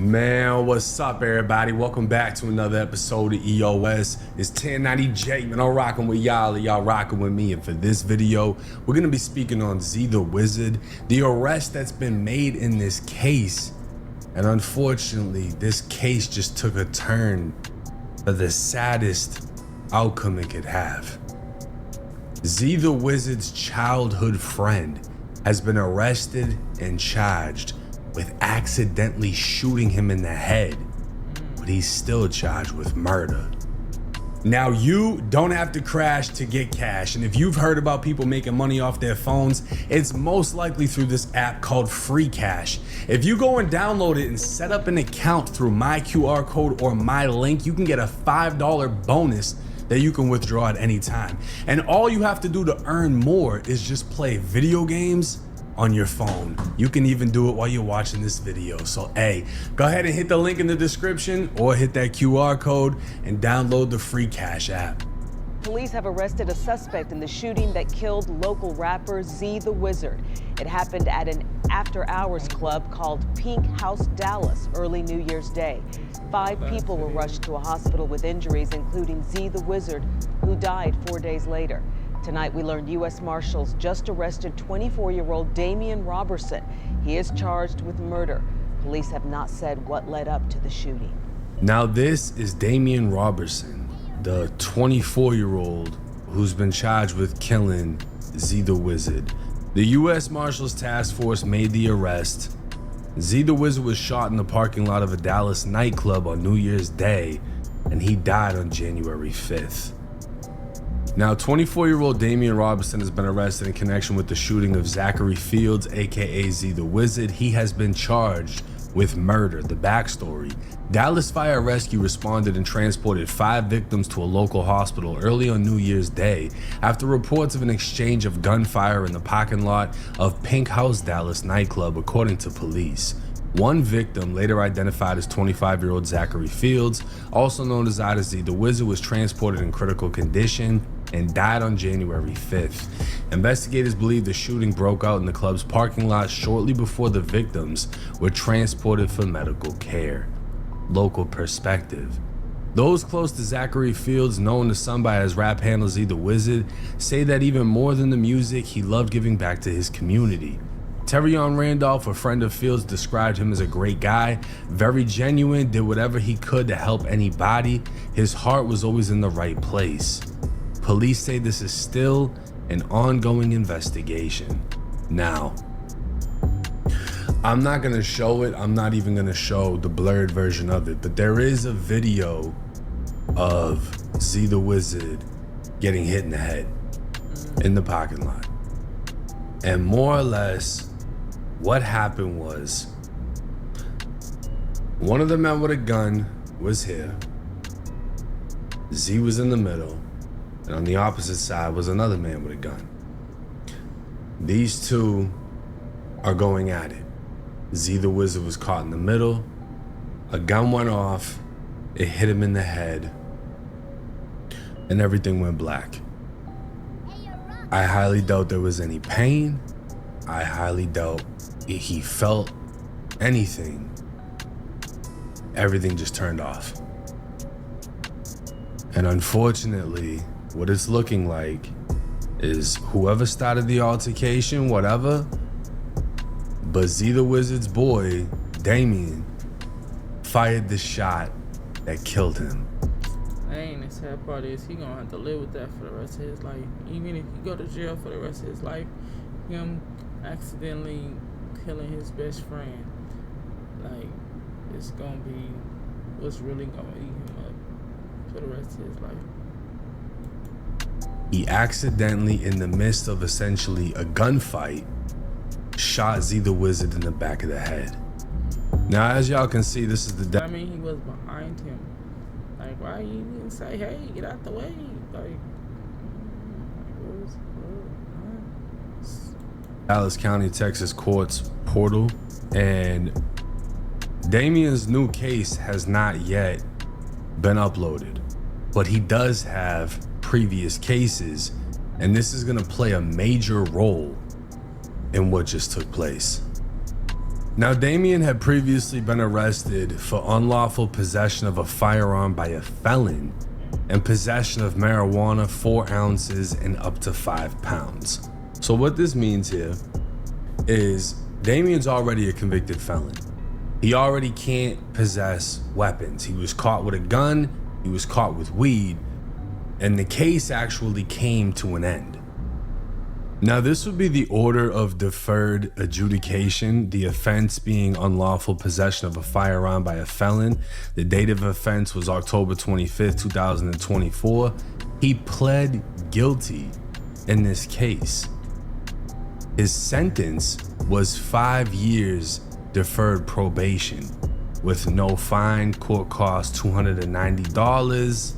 Man, what's up, everybody? Welcome back to another episode of EOS. It's 1090J, man. I'm rocking with y'all, and y'all rocking with me. And for this video, we're gonna be speaking on ZeeTheWizard, the arrest that's been made in this case. And unfortunately, this case just took a turn for the saddest outcome it could have. ZeeTheWizard's childhood friend has been arrested and charged with accidentally shooting him in the head, but he's still charged with murder. Now, you don't have to crash to get cash, and if you've heard about people making money off their phones, it's most likely through this app called Free Cash. If you go and download it and set up an account through my QR code or my link, you can get a $5 bonus that you can withdraw at any time. And all you have to do to earn more is just play video games on your phone. You can even do it while you're watching this video. So hey, go ahead and hit the link in the description or hit that QR code and download the Free Cash app. Police have arrested a suspect in the shooting that killed local rapper ZeeTheWizard. It happened at an after-hours club called Pink House Dallas early New Year's Day. 5 people were rushed to a hospital with injuries, including ZeeTheWizard, who died 4 days later. Tonight, we learned U.S. Marshals just arrested 24-year-old Damian Robertson. He is charged with murder. Police have not said what led up to the shooting. Now, this is Damian Robertson, the 24-year-old who's been charged with killing ZeeTheWizard. The U.S. Marshals Task Force made the arrest. ZeeTheWizard was shot in the parking lot of a Dallas nightclub on New Year's Day, and he died on January 5th. Now, 24-year-old Damian Robertson has been arrested in connection with the shooting of Zachary Fields, aka ZeeTheWizard. He has been charged with murder. The backstory: Dallas Fire Rescue responded and transported 5 victims to a local hospital early on New Year's Day after reports of an exchange of gunfire in the parking lot of Pink House Dallas nightclub, according to police. One victim, later identified as 25-year-old Zachary Fields, also known as ZeeTheWizard, was transported in critical condition and died on January 5th. Investigators believe the shooting broke out in the club's parking lot shortly before the victims were transported for medical care. Local perspective: those close to Zachary Fields, known to some by his rap handle ZeeTheWizard, say that even more than the music, he loved giving back to his community. Terrion Randolph, a friend of Fields, described him as a great guy, very genuine, did whatever he could to help anybody. His heart was always in the right place. Police say this is still an ongoing investigation. Now, I'm not gonna show it. I'm not even gonna show the blurred version of it, but there is a video of ZeeTheWizard getting hit in the head in the parking lot. And more or less, what happened was, one of the men with a gun was here, Z was in the middle, and on the opposite side was another man with a gun. These two are going at it. ZeeTheWizard was caught in the middle, a gun went off, it hit him in the head, and everything went black. I highly doubt there was any pain. I highly doubt he felt anything. Everything just turned off. And unfortunately, what it's looking like is whoever started the altercation, whatever, but ZeeTheWizard's boy, Damian, fired the shot that killed him. The sad part is he gonna have to live with that for the rest of his life. Even if he go to jail for the rest of his life, him accidentally killing his best friend, like, it's gonna be what's really gonna eat him up for the rest of his life. He accidentally, in the midst of essentially a gunfight, shot ZeeTheWizard in the back of the head. Now, as y'all can see, this is the I mean, he was behind him. Like, why you didn't say, hey, get out the way? Like, Dallas County, Texas courts portal, and Damian's new case has not yet been uploaded, but he does have previous cases, and this is gonna play a major role in what just took place. Now, Damien had previously been arrested for unlawful possession of a firearm by a felon and possession of marijuana 4 ounces and up to 5 pounds. So what this means here is Damien's already a convicted felon. He already can't possess weapons. He was caught with a gun, he was caught with weed, and the case actually came to an end. Now, this would be the order of deferred adjudication, the offense being unlawful possession of a firearm by a felon. The date of offense was October 25th, 2024. He pled guilty in this case. His sentence was 5 years deferred probation with no fine, court cost $290.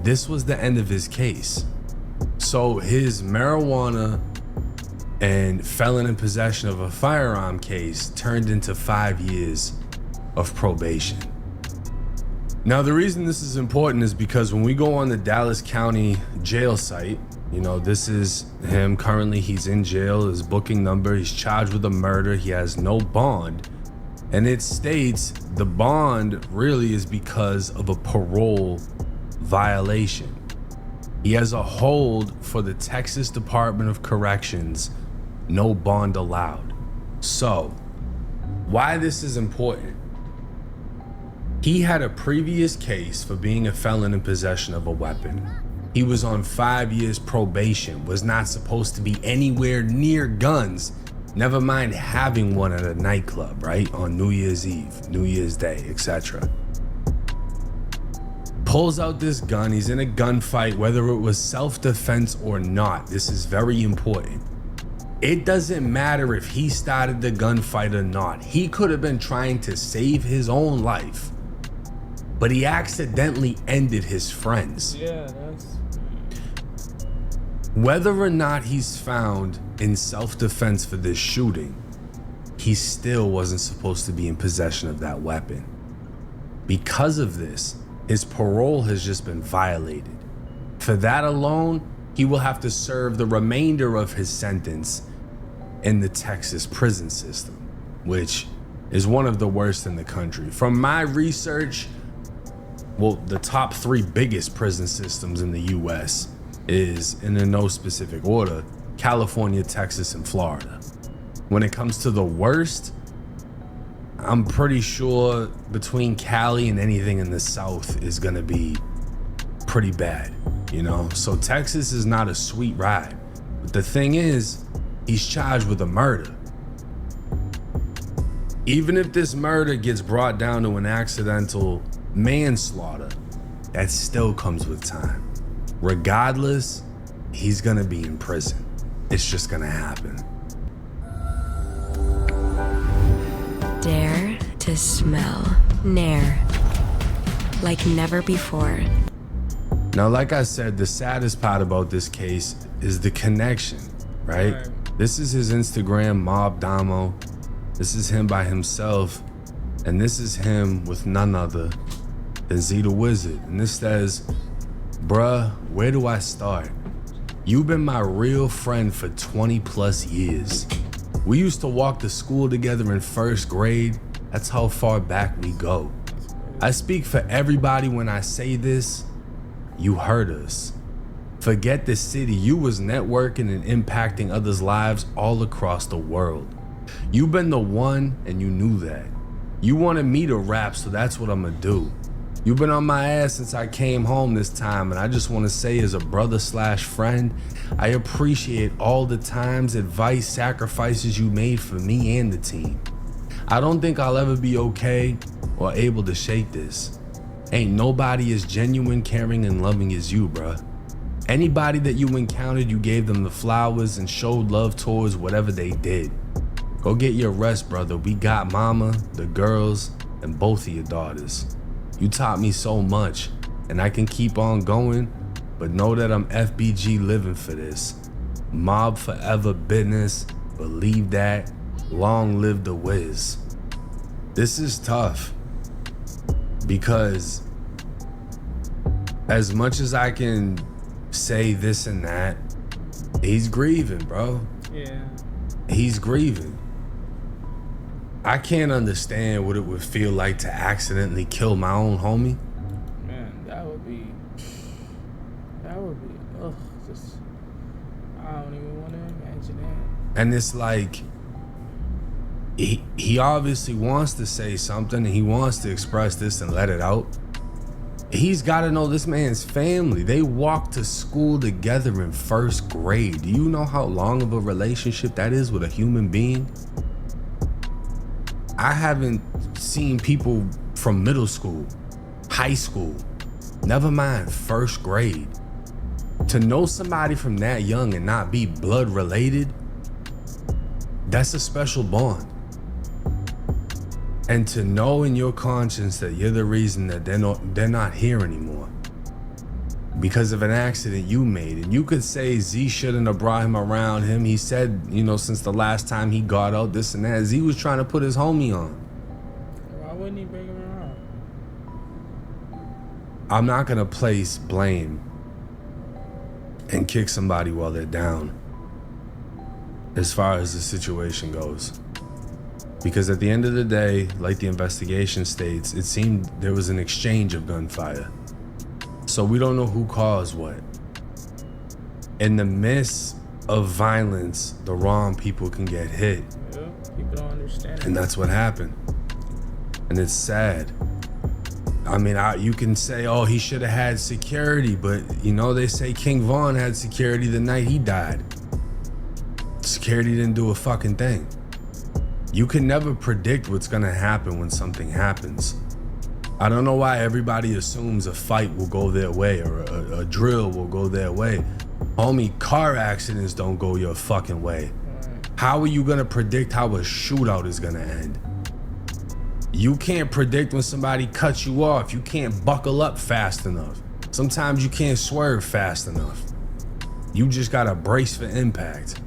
This was the end of his case. So his marijuana and felon in possession of a firearm case turned into 5 years of probation. Now, the reason this is important is because when we go on the Dallas County jail site, you know, this is him currently, he's in jail, his booking number, he's charged with a murder, he has no bond. And it states the bond really is because of a parole violation. He has a hold for the Texas Department of Corrections, no bond allowed. So, why this is important? He had a previous case for being a felon in possession of a weapon. He was on 5 years probation, was not supposed to be anywhere near guns, never mind having one at a nightclub, right? On New Year's Eve, New Year's Day, etc. Pulls out this gun, he's in a gunfight, whether it was self-defense or not. This is very important. It doesn't matter if he started the gunfight or not. He could have been trying to save his own life, but he accidentally ended his friends. Yeah, that's... Whether or not he's found in self-defense for this shooting, he still wasn't supposed to be in possession of that weapon. Because of this, his parole has just been violated. For that alone, he will have to serve the remainder of his sentence in the Texas prison system, which is one of the worst in the country. From my research, well, the top 3 biggest prison systems in the US is, in no specific order, California, Texas, and Florida. When it comes to the worst, I'm pretty sure between Cali and anything in the South is gonna be pretty bad, you know? So Texas is not a sweet ride. But the thing is, he's charged with a murder. Even if this murder gets brought down to an accidental manslaughter, that still comes with time. Regardless, he's gonna be in prison. It's just gonna happen. Dare to smell Nair like never before. Now, like I said, the saddest part about this case is the connection, right? This is his Instagram, Mob Damo. This is him by himself. And this is him with none other than ZeeTheWizard. And this says, bruh, where do I start? You've been my real friend for 20 plus years. We used to walk to school together in 1st grade. That's how far back we go. I speak for everybody when I say this. You hurt us. Forget the city. You was networking and impacting others' lives all across the world. You've been the one and you knew that. You wanted me to rap, so that's what I'ma do. You've been on my ass since I came home this time, and I just want to say, as a brother/friend, I appreciate all the times, advice, sacrifices you made for me and the team. I don't think I'll ever be okay or able to shake this. Ain't nobody as genuine, caring, and loving as you, bruh. Anybody that you encountered, you gave them the flowers and showed love towards whatever they did. Go get your rest, brother. We got mama, the girls, and both of your daughters. You taught me so much, and I can keep on going, but know that I'm FBG living for this. Mob forever business, believe that. Long live the Wiz. This is tough, because as much as I can say this and that, he's grieving, bro. Yeah. He's grieving. I can't understand what it would feel like to accidentally kill my own homie. Man, that would be, ugh, just, I don't even want to imagine that. And it's like, he obviously wants to say something and he wants to express this and let it out. He's got to know this man's family. They walked to school together in first grade. Do you know how long of a relationship that is with a human being? I haven't seen people from middle school, high school, never mind first grade. To know somebody from that young and not be blood related, that's a special bond. And to know in your conscience that you're the reason that they're not here anymore because of an accident you made. And you could say Z shouldn't have brought him around him. He said, you know, since the last time he got out, this and that. Z was trying to put his homie on. Why wouldn't he bring him around? I'm not gonna place blame and kick somebody while they're down as far as the situation goes. Because at the end of the day, like the investigation states, it seemed there was an exchange of gunfire. So we don't know who caused what. In the midst of violence, the wrong people can get hit. Yeah, people don't understand. And that's what happened. And it's sad. I mean, you can say, oh, he should have had security, but you know, they say King Von had security the night he died. Security didn't do a fucking thing. You can never predict what's gonna happen when something happens. I don't know why everybody assumes a fight will go their way or a drill will go their way. Homie, car accidents don't go your fucking way. How are you gonna predict how a shootout is gonna end? You can't predict when somebody cuts you off. You can't buckle up fast enough. Sometimes you can't swerve fast enough. You just gotta brace for impact.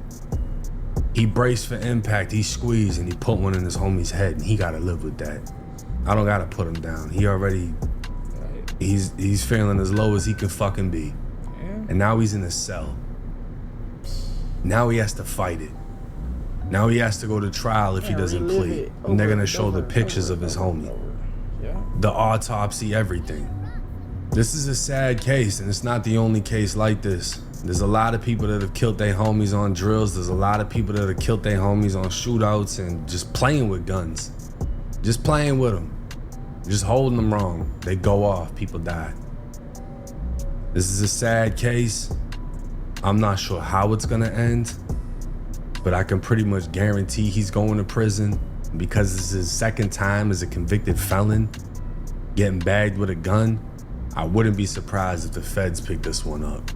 He braced for impact, he squeezed, and he put one in his homie's head, and he gotta live with that. I don't gotta put him down. He already, he's feeling as low as he can fucking be. And now he's in a cell. Now he has to fight it. Now he has to go to trial if he doesn't plead. And they're gonna show the pictures of his homie. The autopsy, everything. This is a sad case, and it's not the only case like this. There's a lot of people that have killed their homies on drills. There's a lot of people that have killed their homies on shootouts and just playing with guns. Just playing with them. Just holding them wrong. They go off, people die. This is a sad case. I'm not sure how it's gonna end, but I can pretty much guarantee he's going to prison because this is his second time as a convicted felon getting bagged with a gun. I wouldn't be surprised if the feds picked this one up.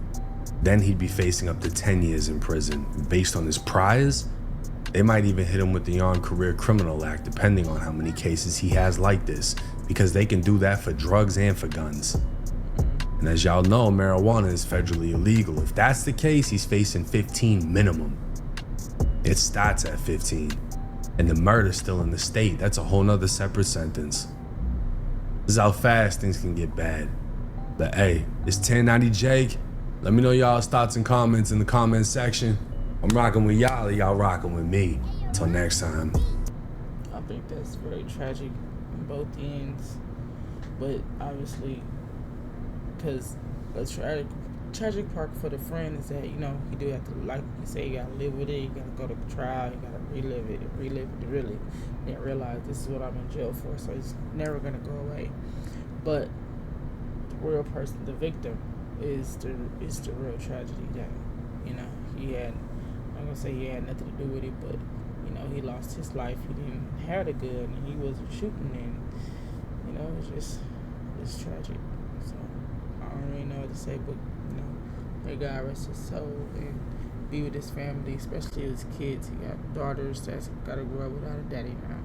Then he'd be facing up to 10 years in prison. Based on his priors, they might even hit him with the Armed Career Criminal Act, depending on how many cases he has like this, because they can do that for drugs and for guns. And as y'all know, marijuana is federally illegal. If that's the case, he's facing 15 minimum. It starts at 15. And the murder's still in the state. That's a whole nother separate sentence. This is how fast things can get bad. But hey, it's 1090 Jake. Let me know y'all's thoughts and comments in the comment section. I'm rocking with y'all, or y'all rocking with me. Till next time. I think that's very tragic on both ends. But obviously, because the tragic part for the friend is that, you know, you do have to, like you say, you gotta live with it, you gotta go to trial, you gotta relive it really. And realize this is what I'm in jail for, so it's never gonna go away. But the real person, the victim, is the real tragedy that, you know, he had. I'm gonna say he had nothing to do with it, but you know, he lost his life. He didn't have a gun, and he wasn't shooting, and you know, it's tragic. So I don't really know what to say, but you know, may God rest his soul and be with his family, especially his kids. He got daughters that's gotta grow up without a daddy now.